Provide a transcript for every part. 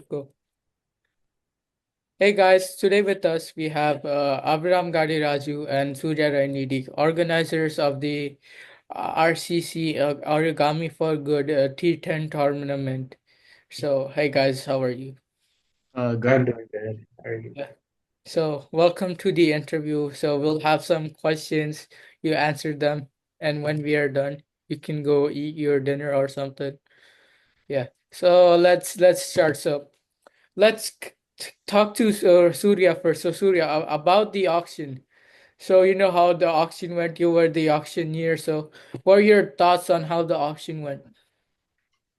go. Hey guys, today with us we have Abhiram Gadiraju and Surya Raineedi, organizers of the RCC Origami for Good T10 tournament. So, hey guys, how are you? I'm Good. doing good. How are you? Yeah. So, welcome to the interview. So, we'll have some questions, you answer them, and when we are done, you can go eat your dinner or something. Yeah. So, let's start. So, let's talk to Surya first. So Surya, about the auction. So you know how the auction went. You were the auctioneer. So what are your thoughts on how the auction went?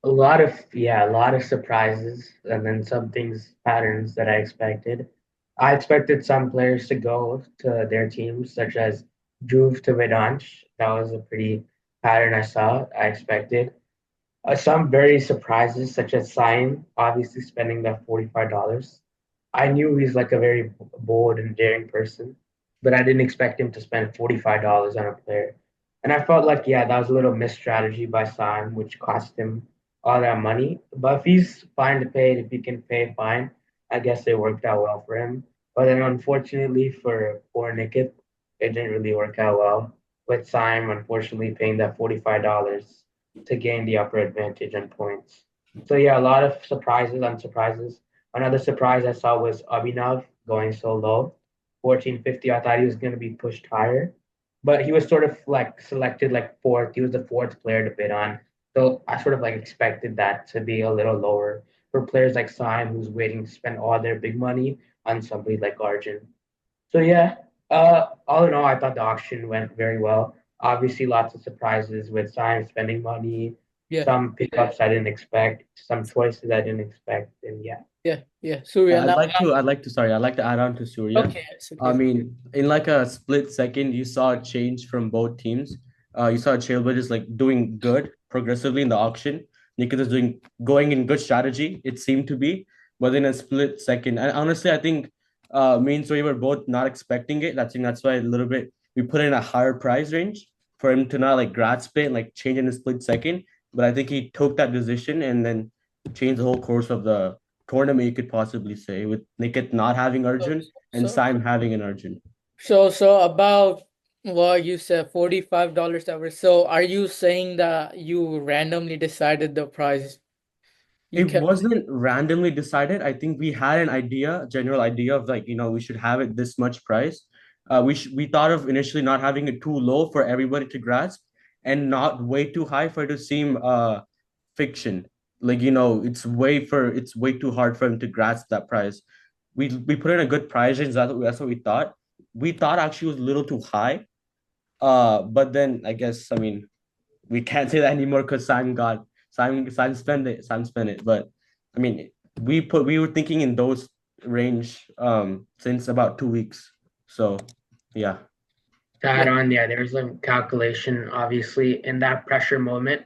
A lot of surprises, and then some things, patterns that I expected. I expected some players to go to their teams, such as Juve to Vedant. That was a pretty pattern I saw. I expected. Some very surprises, such as Sign, obviously spending that $45. I knew he's like a very bold and daring person, but I didn't expect him to spend $45 on a player. And I felt like, yeah, that was a little missed strategy by Sign, which cost him all that money. But if he's fine to pay it, if he can pay, fine. I guess it worked out well for him. But then unfortunately for poor Nickett, it didn't really work out well. With Sign, unfortunately, paying that $45 to gain the upper advantage on points. So yeah, a lot of surprises and surprises. Another surprise I saw was Abhinav going so low, 1450. I thought he was going to be pushed higher, but he was sort of like selected like fourth. He was the fourth player to bid on, so I sort of like expected that to be a little lower for players like Saim, who's waiting to spend all their big money on somebody like Arjun. So yeah, all in all, I thought the auction went very well. Obviously, lots of surprises with Science spending money, Yeah, some pickups I didn't expect, some choices I didn't expect, and yeah. yeah. Surya, I'd now. like to, I'd like to, sorry, I'd like to add on to Surya. Okay, it's I okay. mean, in like a split second, you saw a change from both teams. You saw Trailblazer is like doing good progressively in the auction. Nikhil is going in good strategy, it seemed to be, but in a split second. And honestly, I think me and Surya were both not expecting it. That's why a little bit we put in a higher price range for him to not like grasp it and like change in a split second. But I think he took that decision and then changed the whole course of the tournament, you could possibly say, with Niket not having So, Arjun and so, Saim having an Arjun. so about what you said, $45 hour. So are you saying that you randomly decided the price? You It kept. wasn't randomly decided. I think we had an idea, general idea of like, we should have it this much price. We thought of initially not having it too low for everybody to grasp and not way too high for it to seem fiction. Like, it's way too hard for him to grasp that price. We put in a good price range. That's what we thought. We thought actually was a little too high. But then I guess we can't say that anymore because Simon spent it. But I mean we were thinking in those range since about 2 weeks. So yeah. To Yeah. add on, yeah, there's a calculation, obviously, in that pressure moment.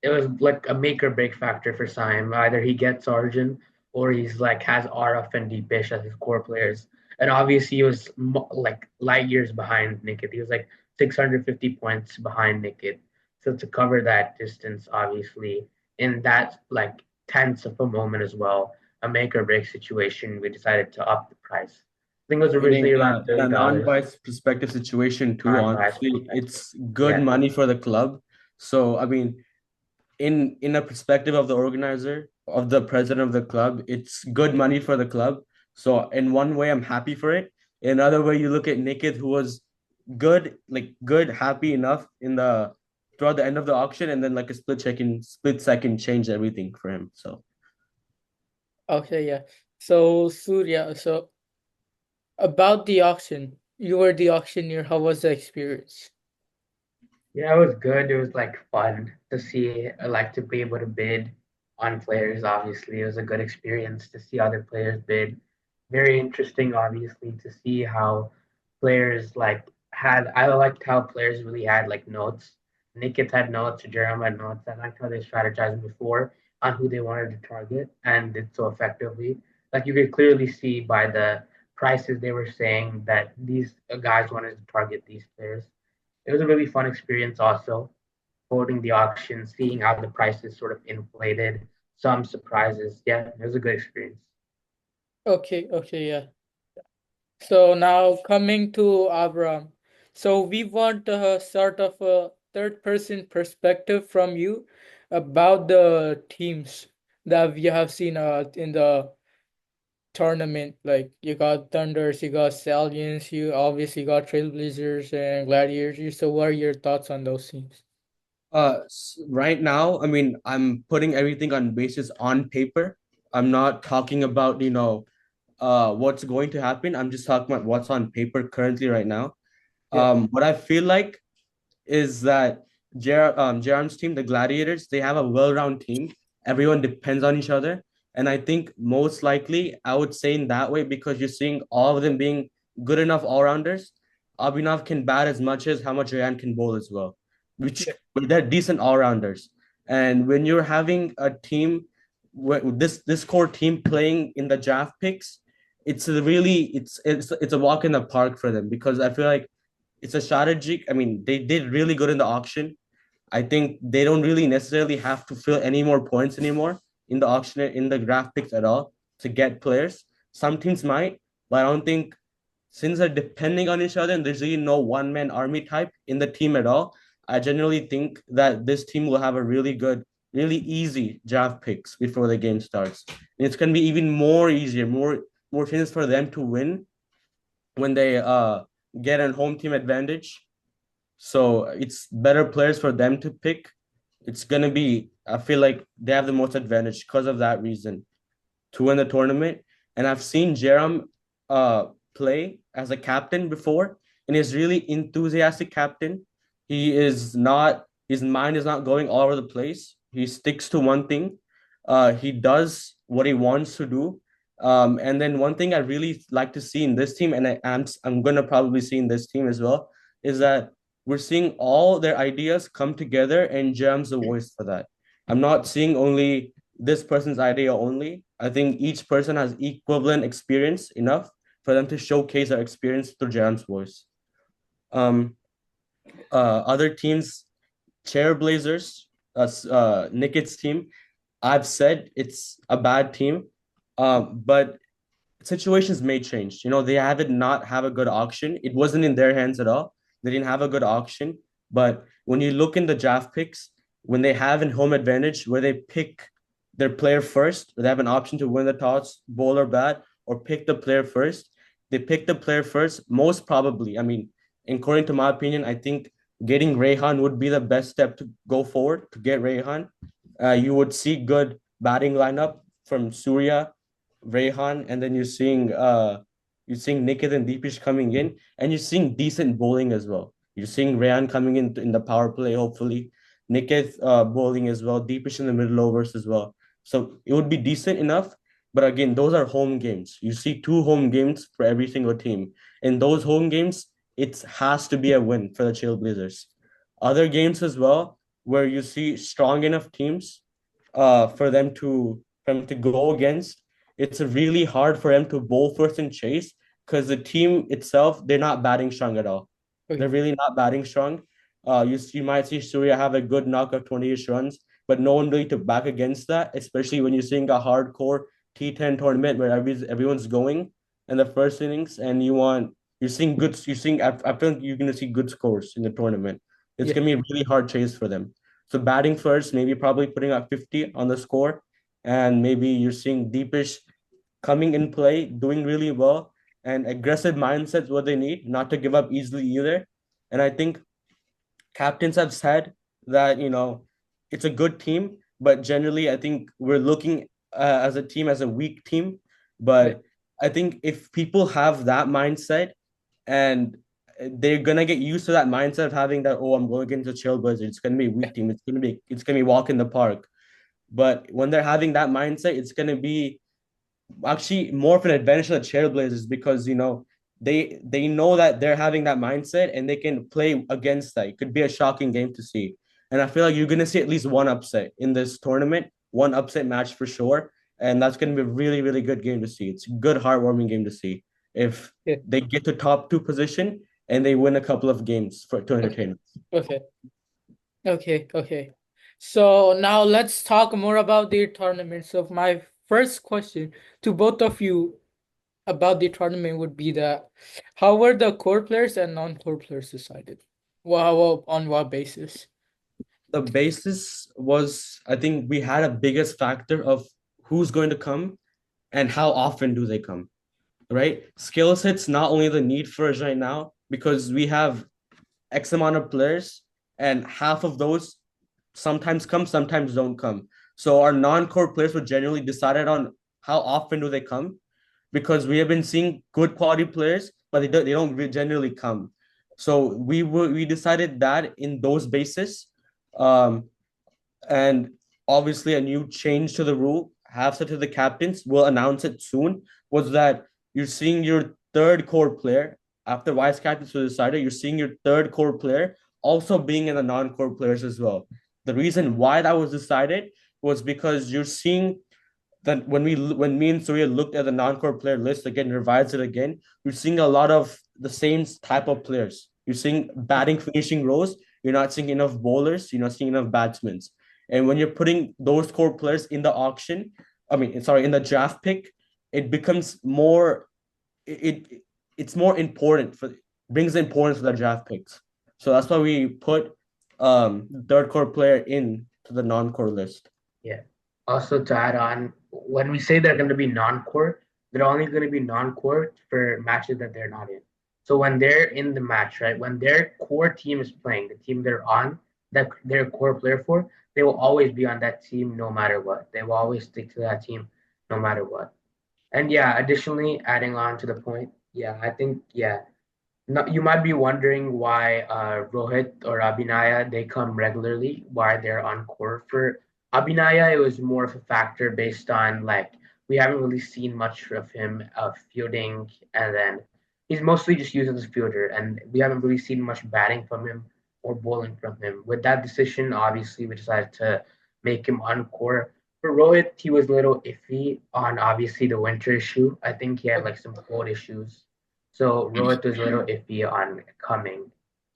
It was like a make or break factor for Saim. Either he gets Origin or he's like has RF and Deepish as his core players. And obviously, he was like light years behind Niket. He was like 650 points behind Niket. So to cover that distance, obviously, in that like tense of a moment as well, a make or break situation, we decided to up the price. I think it was I mean, originally around in a $30. non-biased perspective situation too, Non-biased honestly, perspective. it's good Yeah, money for the club. So I mean, in a perspective of the organizer, of the president of the club, it's good money for the club. So in one way, I'm happy for it. In another way, you look at Nikit, who was good, happy enough in the throughout the end of the auction, and then like a split second changed everything for him. So Okay, yeah. So Surya, so about the auction, you were the auctioneer. How was the experience? yeah, it was good. It was like fun to see. I like to be able to bid on players. Obviously, it was a good experience to see other players bid. Very interesting, obviously, to see how players like had. I liked how players really had like notes. Nickett had notes, Jerome had notes. I liked how they strategized before on who they wanted to target and did so effectively. Like you could clearly see by the prices they were saying that these guys wanted to target these players. It was a really fun experience also, holding the auction, seeing how the prices sort of inflated, some surprises. Yeah, it was a good experience. Okay, okay, yeah. So now coming to Abram. So we want sort of a third person perspective from you about the teams that we have seen in the tournament. Like you got Thunders, you got Stallions, you obviously got Trailblazers and Gladiators. So what are your thoughts on those teams? Right now, I mean, I'm putting everything on basis on paper. I'm not talking about, what's going to happen. I'm just talking about what's on paper currently right now. Yeah, What I feel like is that Jerem's team, the Gladiators, they have a well-rounded team. Everyone depends on each other. And I think most likely I would say in that way because you're seeing all of them being good enough all-rounders. Abhinav can bat as much as how much Ryan can bowl as well, which yeah, they're decent all-rounders. And when you're having a team, this core team playing in the draft picks, it's a walk in the park for them because I feel like it's a strategy. I mean, they did really good in the auction. I think they don't really necessarily have to fill any more points anymore in the auction in the draft picks at all to get players. Some teams might, but I don't think since they're depending on each other and there's really no one man army type in the team at all. I generally think that this team will have a really good, really easy draft picks before the game starts. And it's gonna be even more easier, more chances for them to win when they get a home team advantage, so it's better players for them to pick. It's gonna be, I feel like they have the most advantage because of that reason to win the tournament. And I've seen Jerem play as a captain before, and he's really enthusiastic captain. He is not his mind is not going all over the place. He sticks to one thing. He does what he wants to do. And then one thing I really like to see in this team, and I'm gonna probably see in this team as well, is that we're seeing all their ideas come together, and Jerem's the voice for that. I'm not seeing only this person's idea only. I think each person has equivalent experience enough for them to showcase their experience through Jerem's voice. Um, Other teams, Trailblazers, Nicket's team, I've said it's a bad team, but situations may change. You know, they haven't not have a good auction. It wasn't in their hands at all. They didn't have a good auction. But when you look in the draft picks, when they have an home advantage where they pick their player first, they have an option to win the toss, bowl or bat, or pick the player first. They pick the player first, most probably. I mean, according to my opinion, I think getting Rayhan would be the best step to go forward to get Rayhan. You would see good batting lineup from Surya, Rayhan, and then you're seeing Nikit and Deepish coming in, and you're seeing decent bowling as well. You're seeing Rayhan coming in the power play, hopefully. Nikit bowling as well, Deepish in the middle overs as well. So it would be decent enough. But again, those are home games. You see two home games for every single team. In those home games, it has to be a win for the Trailblazers. Other games as well, where you see strong enough teams for them to go against, it's really hard for them to bowl first and chase because the team itself, they're not batting strong at all. They're okay, really not batting strong. You might see Surya have a good knock of 20-ish runs, but no one really to back against that, especially when you're seeing a hardcore T10 tournament where everyone's going in the first innings and I feel like you're gonna see good scores in the tournament. It's yeah, gonna be a really hard chase for them. So batting first, maybe probably putting up 50 on the score, and maybe you're seeing Deepish coming in play, doing really well, and aggressive mindset's what they need, not to give up easily either. And I think captains have said that it's a good team, but generally I think we're looking as a team as a weak team. yeah, But I think if people have that mindset and they're gonna get used to that mindset of having that, oh, I'm going against a chill blizzard, it's gonna be a yeah, weak team, it's gonna be walk in the park. But when they're having that mindset, it's gonna be actually more of an advantage to the Trailblazers because they know that they're having that mindset and they can play against that. It could be a shocking game to see, and I feel like you're gonna see at least one upset in this tournament, one upset match for sure, and that's gonna be a really really good game to see. It's a good heartwarming game to see if yeah. they get to top two position and they win a couple of games for to Okay, entertain us. okay, okay, okay. So now let's talk more about the tournament. So my first question to both of you about the tournament would be that how were the core players and non-core players decided? Well, on what basis? The basis was, I think we had a biggest factor of who's going to come and how often do they come, right? Skill sets not only the need for us right now because we have X amount of players and half of those sometimes come, sometimes don't come. So our non-core players were generally decided on how often do they come because we have been seeing good quality players, but they don't generally come. So we decided that in those basis. Um, and obviously a new change to the rule, have said to the captains, will announce it soon, was that you're seeing your third core player after vice captains were decided, you're seeing your third core player also being in the non-core players as well. The reason why that was decided was because you're seeing that when me and Surya looked at the non-core player list again, revised it again, you're seeing a lot of the same type of players. You're seeing batting finishing roles. You're not seeing enough bowlers. You're not seeing enough batsmen. And when you're putting those core players in the auction, I mean, sorry, in the draft pick, it becomes more. It's more important for brings the importance for the draft picks. So that's why we put third core player in to the non-core list. Yeah. Also, to add on, when we say they're going to be non-core, they're only going to be non-core for matches that they're not in. So when they're in the match, right, when their core team is playing, the team they're on, that their core player for, they will always be on that team no matter what. They will always stick to that team no matter what. And yeah, additionally, adding on to the point, yeah, I think, yeah, no, you might be wondering why Rohit or Abhinaya they come regularly, why they're on court. For Abhinaya, it was more of a factor based on like we haven't really seen much of him fielding, and then he's mostly just used as a fielder, and we haven't really seen much batting from him or bowling from him. With that decision, obviously, we decided to make him on court. For Rohit, he was a little iffy on obviously the winter issue. I think he had like some cold issues, so Rohit was a little iffy on coming.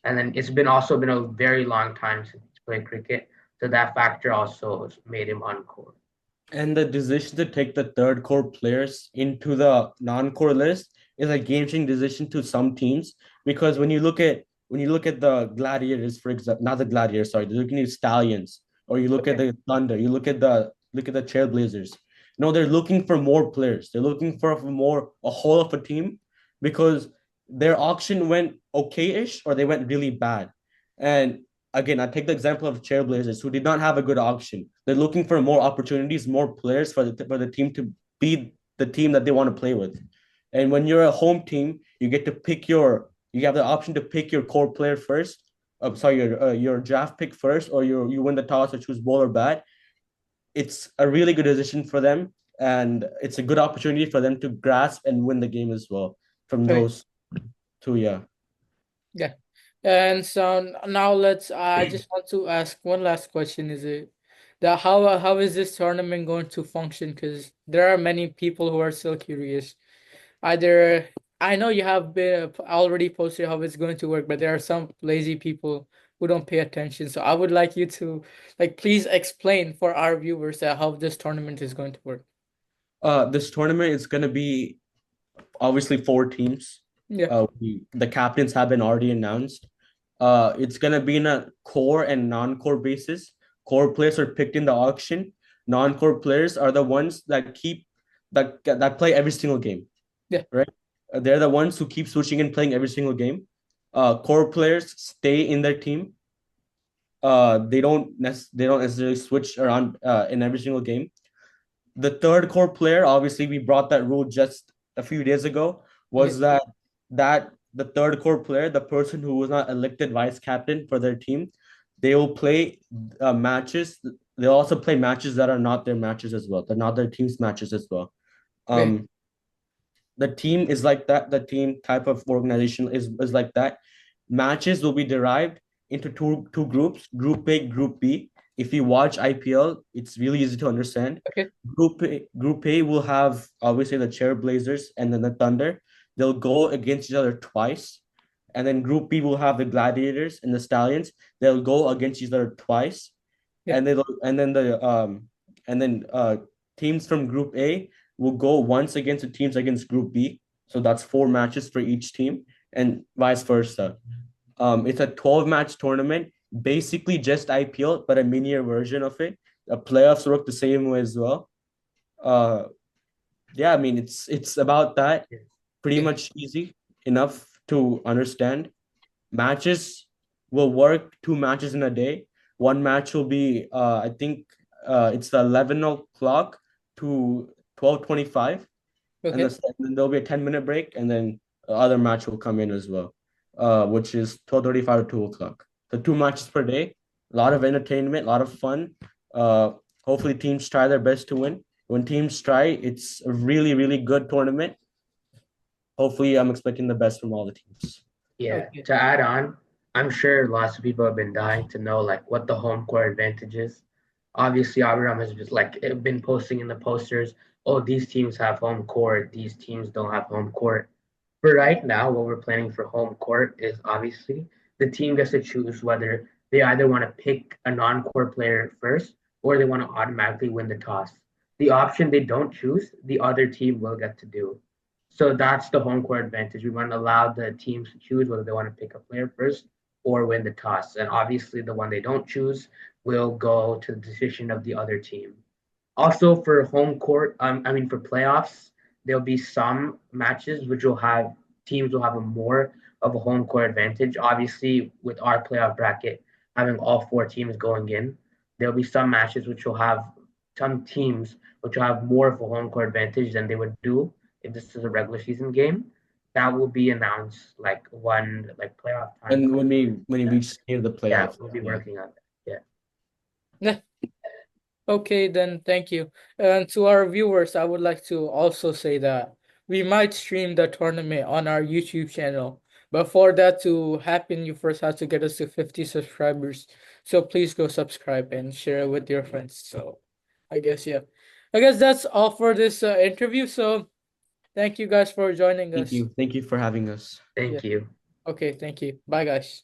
And then it's been also been a very long time since he's played cricket. So that factor also made him uncool. And the decision to take the third core players into the non-core list is a game-changing decision to some teams because when you look at the Gladiators, for example, not the Gladiators, sorry, looking at Stallions, or you look at Okay. the Thunder, you look at the Trailblazers. No, they're looking for more players. They're looking for a whole of a team because their auction went okay-ish or they went really bad. And again, I take the example of Trailblazers who did not have a good auction. They're looking for more opportunities, more players for the team to be the team that they want to play with. And when you're a home team, you have the option to pick your core player first. Sorry, your draft pick first, or you win the toss or choose ball or bat. It's a really good decision for them, and it's a good opportunity for them to grasp and win the game as well from Right. those two. Yeah. Yeah. And so now let's I just want to ask one last question. Is it that how is this tournament going to function? Because there are many people who are still curious. Either I know you have been already posted how it's going to work, but there are some lazy people who don't pay attention. So I would like you to like please explain for our viewers that how this tournament is going to work. This tournament is going to be obviously four teams. Yeah. The captains have been already announced. It's gonna be in a core and non-core basis. Core players are picked in the auction. Non-core players are the ones that play every single game, Yeah. right? They're the ones who keep switching and playing every single game. Core players stay in their team. They don't necessarily switch around in every single game. The third core player, obviously, we brought that rule just a few days ago, Yeah. was that the third core player, the person who was not elected vice captain for their team, they will play matches. They'll also play matches that are not their matches as well. They're not their team's matches as well. Okay. Um, the team is like that. The team type of organization is like that. Matches will be derived into two groups, Group A, Group B. If you watch IPL, it's really easy to understand. Okay. Group A will have obviously the Trailblazers and then the Thunder. They'll go against each other twice. And then Group B will have the Gladiators and the Stallions. They'll go against each other twice. Yeah. and then teams from Group A will go once against the teams against Group B. So that's four matches for each team, and vice versa. It's a 12-match tournament, basically just IPL, but a minier version of it. The playoffs work the same way as well. Uh, yeah, I mean it's about that. Yeah. Pretty Yeah. much easy enough to understand. Matches will work two matches in a day. One match will be I think it's the 11 o'clock to 12:25, and Okay. then there'll be a 10-minute break, and then the other match will come in as well, which is 12:35 to 2 o'clock. So two matches per day, a lot of entertainment, a lot of fun. Uh, Hopefully teams try their best to win. When teams try, it's a really, really good tournament. Hopefully, I'm expecting the best from all the teams. Yeah, Okay. to add on, I'm sure lots of people have been dying to know like what the home court advantage is. Obviously, Abhiram has just like been posting in the posters, oh, these teams have home court, these teams don't have home court. For right now, what we're planning for home court is obviously the team gets to choose whether they either want to pick a non-core player first or they want to automatically win the toss. The option they don't choose, the other team will get to do. So that's the home court advantage. We want to allow the teams to choose whether they want to pick a player first or win the toss. And obviously, the one they don't choose will go to the decision of the other team. Also, for home court, I mean, for playoffs, there'll be some matches which will have teams will have a more of a home court advantage. Obviously, with our playoff bracket having all four teams going in, there'll be some matches which will have some teams which will have more of a home court advantage than they would do if this is a regular season game. That will be announced like one like playoff time And comes. when we reach near the Yeah, playoffs, we'll be yeah. working on that. Yeah. Yeah. Okay, then thank you. And to our viewers, I would like to also say that we might stream the tournament on our YouTube channel. But for that to happen, you first have to get us to 50 subscribers. So please go subscribe and share it with your friends. So I guess, yeah. I guess that's all for this interview. So thank you guys for joining Thank us. you. Thank you for having us. Yeah. Thank you. Okay, thank you. Bye, guys.